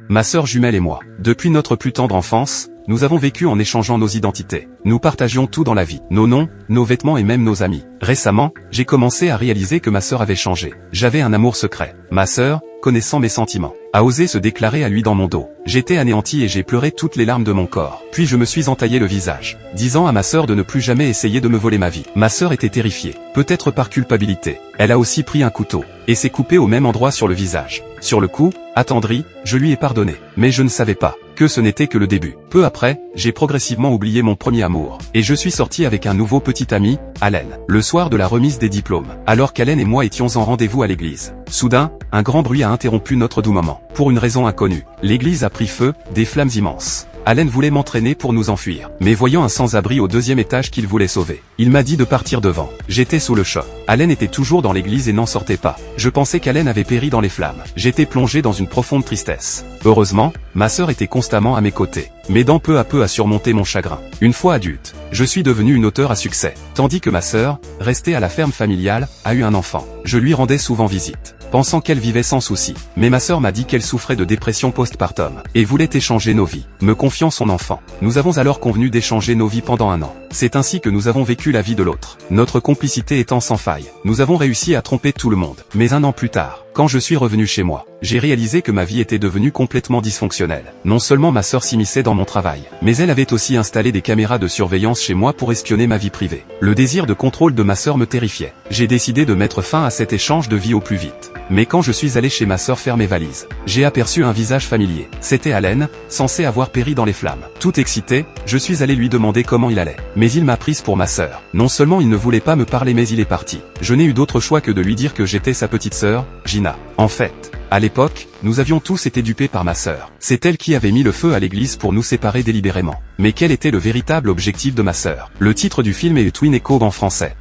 ma sœur jumelle et moi. Depuis notre plus tendre enfance, nous avons vécu en échangeant nos identités. Nous partagions tout dans la vie, nos noms, nos vêtements et même nos amis. Récemment, j'ai commencé à réaliser que ma sœur avait changé. J'avais un amour secret. Ma sœur, connaissant mes sentiments, a osé se déclarer à lui dans mon dos. J'étais anéanti et j'ai pleuré toutes les larmes de mon corps. Puis je me suis entaillé le visage, disant à ma sœur de ne plus jamais essayer de me voler ma vie. Ma sœur était terrifiée, peut-être par culpabilité. Elle a aussi pris un couteau, et s'est coupée au même endroit sur le visage. Sur le coup, attendri, je lui ai pardonné. Mais je ne savais pas que ce n'était que le début. Peu après, j'ai progressivement oublié mon premier amour. Et je suis sorti avec un nouveau petit ami, Allen, le soir de la remise des diplômes. Alors qu'Allen et moi étions en rendez-vous à l'église. Soudain, un grand bruit a interrompu notre doux moment. Pour une raison inconnue, l'église a pris feu, des flammes immenses. Allen voulait m'entraîner pour nous enfuir. Mais voyant un sans-abri au deuxième étage qu'il voulait sauver, il m'a dit de partir devant. J'étais sous le choc. Allen était toujours dans l'église et n'en sortait pas. Je pensais qu'Allen avait péri dans les flammes. J'étais plongé dans une profonde tristesse. Heureusement, ma sœur était constamment à mes côtés, m'aidant peu à peu à surmonter mon chagrin. Une fois adulte, je suis devenu une auteure à succès. Tandis que ma sœur, restée à la ferme familiale, a eu un enfant. Je lui rendais souvent visite, pensant qu'elle vivait sans souci. Mais ma sœur m'a dit qu'elle souffrait de dépression postpartum, et voulait échanger nos vies, me confiant son enfant. Nous avons alors convenu d'échanger nos vies pendant 1 an. C'est ainsi que nous avons vécu la vie de l'autre, notre complicité étant sans faille. Nous avons réussi à tromper tout le monde. Mais 1 an plus tard, quand je suis revenu chez moi, j'ai réalisé que ma vie était devenue complètement dysfonctionnelle. Non seulement ma sœur s'immisçait dans mon travail, mais elle avait aussi installé des caméras de surveillance chez moi pour espionner ma vie privée. Le désir de contrôle de ma sœur me terrifiait. J'ai décidé de mettre fin à cet échange de vie au plus vite. Mais quand je suis allé chez ma sœur faire mes valises, j'ai aperçu un visage familier. C'était Allen, censé avoir péri dans les flammes. Tout excité, je suis allé lui demander comment il allait. Mais il m'a prise pour ma sœur. Non seulement il ne voulait pas me parler mais il est parti. Je n'ai eu d'autre choix que de lui dire que j'étais sa petite sœur, Gina. En fait, à l'époque, nous avions tous été dupés par ma sœur. C'est elle qui avait mis le feu à l'église pour nous séparer délibérément. Mais quel était le véritable objectif de ma sœur? Le titre du film est Twin Echo en français.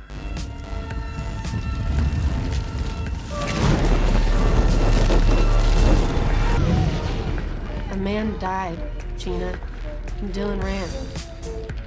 A man died, Gina, and Dylan ran.